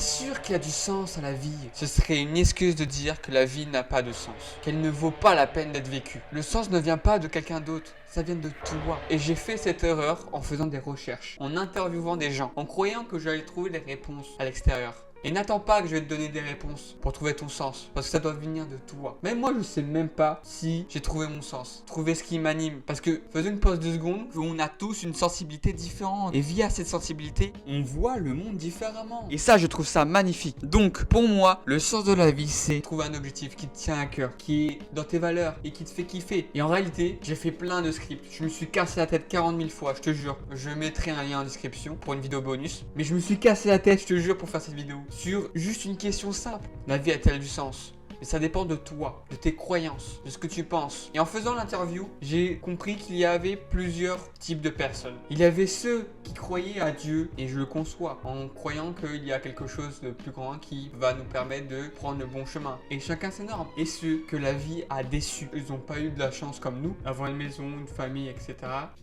sûr qu'il y a du sens à la vie. Ce serait une excuse de dire que la vie n'a pas de sens, qu'elle ne vaut pas la peine d'être vécue. Le sens ne vient pas de quelqu'un d'autre, ça vient de toi. Et j'ai fait cette erreur en faisant des recherches, en interviewant des gens, en croyant que j'allais trouver des réponses à l'extérieur. Et n'attends pas que je vais te donner des réponses pour trouver ton sens, parce que ça doit venir de toi. Même moi, je sais même pas si j'ai trouvé mon sens, trouvé ce qui m'anime. Parce que, faisons une pause de secondes, on a tous une sensibilité différente. Et via cette sensibilité, on voit le monde différemment. Et ça, je trouve ça magnifique. Donc, pour moi, le sens de la vie, c'est trouver un objectif qui te tient à cœur, qui est dans tes valeurs et qui te fait kiffer. Et en réalité, j'ai fait plein de scripts. Je me suis cassé la tête 40 000 fois, je te jure. Je mettrai un lien en description pour une vidéo bonus. Mais je me suis cassé la tête, je te jure, pour faire cette vidéo. Sur juste une question simple. La vie a-t-elle du sens? Mais ça dépend de toi, de tes croyances, de ce que tu penses. Et en faisant l'interview, j'ai compris qu'il y avait plusieurs types de personnes. Il y avait ceux qui croyaient à Dieu, et je le conçois, en croyant qu'il y a quelque chose de plus grand qui va nous permettre de prendre le bon chemin. Et chacun ses normes. Et ceux que la vie a déçus. Ils n'ont pas eu de la chance comme nous, avoir une maison, une famille, etc.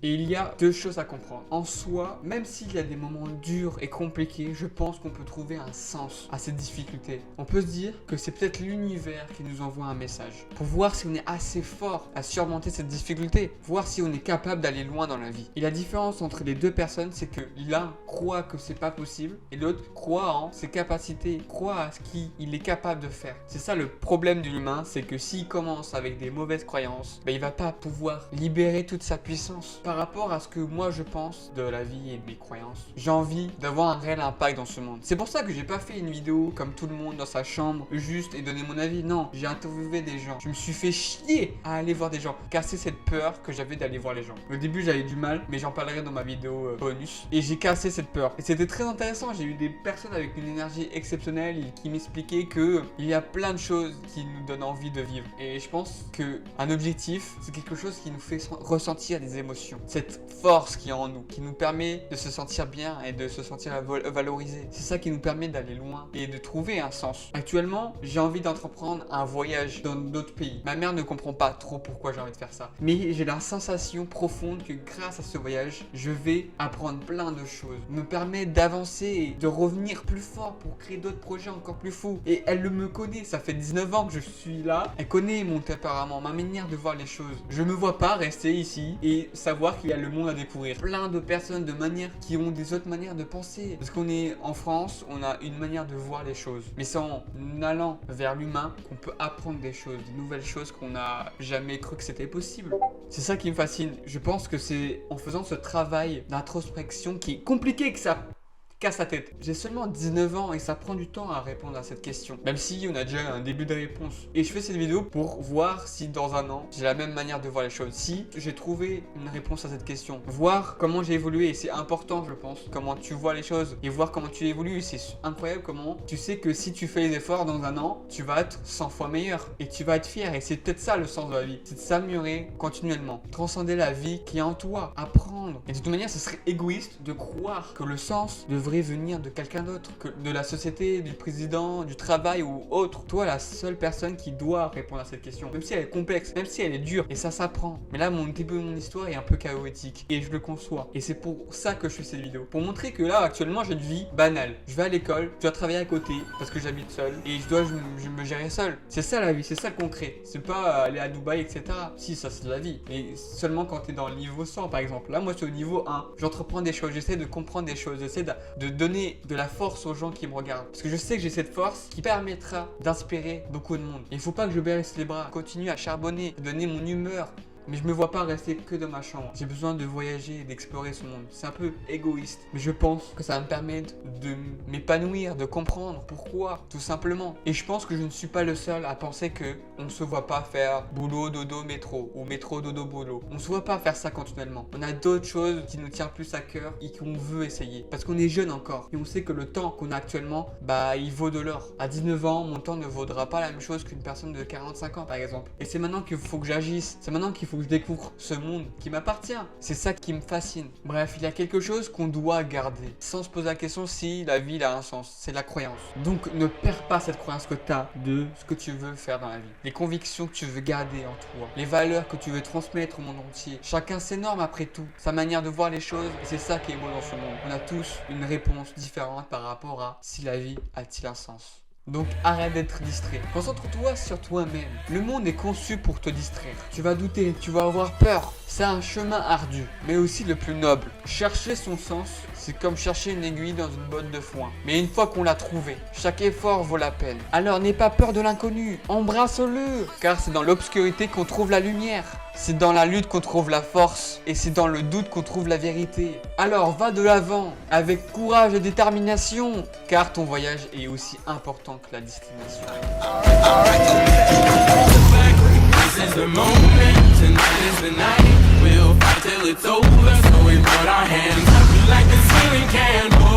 Et il y a deux choses à comprendre. En soi, même s'il y a des moments durs et compliqués, je pense qu'on peut trouver un sens à ces difficultés. On peut se dire que c'est peut-être l'univers qui nous envoie un message pour voir si on est assez fort à surmonter cette difficulté, voir si on est capable d'aller loin dans la vie. Et la différence entre les deux personnes, c'est que l'un croit que c'est pas possible et l'autre croit en ses capacités, croit à ce qu'il est capable de faire. C'est ça le problème de l'humain, c'est que s'il commence avec des mauvaises croyances, il va pas pouvoir libérer toute sa puissance. Par rapport à ce que moi je pense de la vie et de mes croyances, j'ai envie d'avoir un réel impact dans ce monde. C'est pour ça que j'ai pas fait une vidéo comme tout le monde dans sa chambre, juste et donner mon avis. Non, j'ai interviewé des gens. Je me suis fait chier à aller voir des gens, casser cette peur que j'avais d'aller voir les gens. Au début, j'avais du mal, mais j'en parlerai dans ma vidéo bonus. Et j'ai cassé cette peur. Et c'était très intéressant. J'ai eu des personnes avec une énergie exceptionnelle qui m'expliquaient que il y a plein de choses qui nous donnent envie de vivre. Et je pense que un objectif, c'est quelque chose qui nous fait ressentir des émotions. Cette force qui est en nous, qui nous permet de se sentir bien et de se sentir valorisé. C'est ça qui nous permet d'aller loin et de trouver un sens. Actuellement, j'ai envie d'entreprendre un voyage dans d'autres pays. Ma mère ne comprend pas trop pourquoi j'ai envie de faire ça. Mais j'ai la sensation profonde que grâce à ce voyage, je vais apprendre plein de choses. Me permet d'avancer et de revenir plus fort pour créer d'autres projets encore plus fous. Et elle me connaît, ça fait 19 ans que je suis là. Elle connaît mon tempérament, ma manière de voir les choses. Je me vois pas rester ici et savoir qu'il y a le monde à découvrir. Plein de personnes de manière qui ont des autres manières de penser. Parce qu'on est en France, on a une manière de voir les choses. Mais c'est en allant vers l'humain qu'on peut apprendre des choses, de nouvelles choses qu'on n'a jamais cru que c'était possible. C'est ça qui me fascine. Je pense que c'est en faisant ce travail d'introspection qui est compliqué que ça casse la tête. J'ai seulement 19 ans et ça prend du temps à répondre à cette question. Même si on a déjà un début de réponse. Et je fais cette vidéo pour voir si dans un an, j'ai la même manière de voir les choses. Si j'ai trouvé une réponse à cette question. Voir comment j'ai évolué. Et c'est important, je pense, comment tu vois les choses. Et voir comment tu évolues. C'est incroyable comment tu sais que si tu fais les efforts dans un an, tu vas être 100 fois meilleur. Et tu vas être fier. Et c'est peut-être ça le sens de la vie. C'est de s'améliorer continuellement. Transcender la vie qui est en toi. Apprendre. Et de toute manière, ce serait égoïste de croire que le sens devrait venir de quelqu'un d'autre, que de la société, du président, du travail ou autre. Toi, la seule personne qui doit répondre à cette question, même si elle est complexe, même si elle est dure, et ça s'apprend. Mais là, mon début de mon histoire est un peu chaotique, et je le conçois. Et c'est pour ça que je fais cette vidéo, pour montrer que là, actuellement, j'ai une vie banale. Je vais à l'école, je dois travailler à côté, parce que j'habite seul, et je me gérer seul. C'est ça la vie, c'est ça le concret. C'est pas aller à Dubaï, etc. Si, ça c'est de la vie, mais seulement quand t'es dans le niveau 100, par exemple. Là, moi, je suis au niveau 1. J'entreprends des choses, j'essaie de comprendre des choses, j'essaie de donner de la force aux gens qui me regardent. Parce que je sais que j'ai cette force qui permettra d'inspirer beaucoup de monde. Il faut pas que je baisse les bras, continue à charbonner, donner mon humeur. Mais je me vois pas rester que dans ma chambre. J'ai besoin de voyager et d'explorer ce monde. C'est un peu égoïste, mais je pense que ça va me permettre de m'épanouir, de comprendre pourquoi, tout simplement. Et je pense que je ne suis pas le seul à penser que on ne se voit pas faire boulot, dodo, métro, ou métro, dodo, boulot. On se voit pas faire ça continuellement. On a d'autres choses qui nous tiennent plus à cœur et qu'on veut essayer. Parce qu'on est jeune encore. Et on sait que le temps qu'on a actuellement, il vaut de l'or. À 19 ans, mon temps ne vaudra pas la même chose qu'une personne de 45 ans, par exemple. Et c'est maintenant qu'il faut que j'agisse. C'est maintenant qu'il faut où je découvre ce monde qui m'appartient. C'est ça qui me fascine. Bref, il y a quelque chose qu'on doit garder, sans se poser la question si la vie a un sens. C'est la croyance. Donc ne perds pas cette croyance que tu as de ce que tu veux faire dans la vie. Les convictions que tu veux garder en toi. Les valeurs que tu veux transmettre au monde entier. Chacun ses normes après tout. Sa manière de voir les choses. Et c'est ça qui est beau dans ce monde. On a tous une réponse différente par rapport à si la vie a-t-il un sens. Donc arrête d'être distrait. Concentre-toi sur toi-même. Le monde est conçu pour te distraire. Tu vas douter, tu vas avoir peur. C'est un chemin ardu, mais aussi le plus noble. Chercher son sens, c'est comme chercher une aiguille dans une botte de foin. Mais une fois qu'on l'a trouvé, chaque effort vaut la peine. Alors n'aie pas peur de l'inconnu, embrasse-le. Car c'est dans l'obscurité qu'on trouve la lumière. C'est dans la lutte qu'on trouve la force. Et c'est dans le doute qu'on trouve la vérité. Alors va de l'avant, avec courage et détermination. Car ton voyage est aussi important que la destination. This is the moment, tonight is the night. We'll fight till it's over, so we put our hands up like the ceiling can.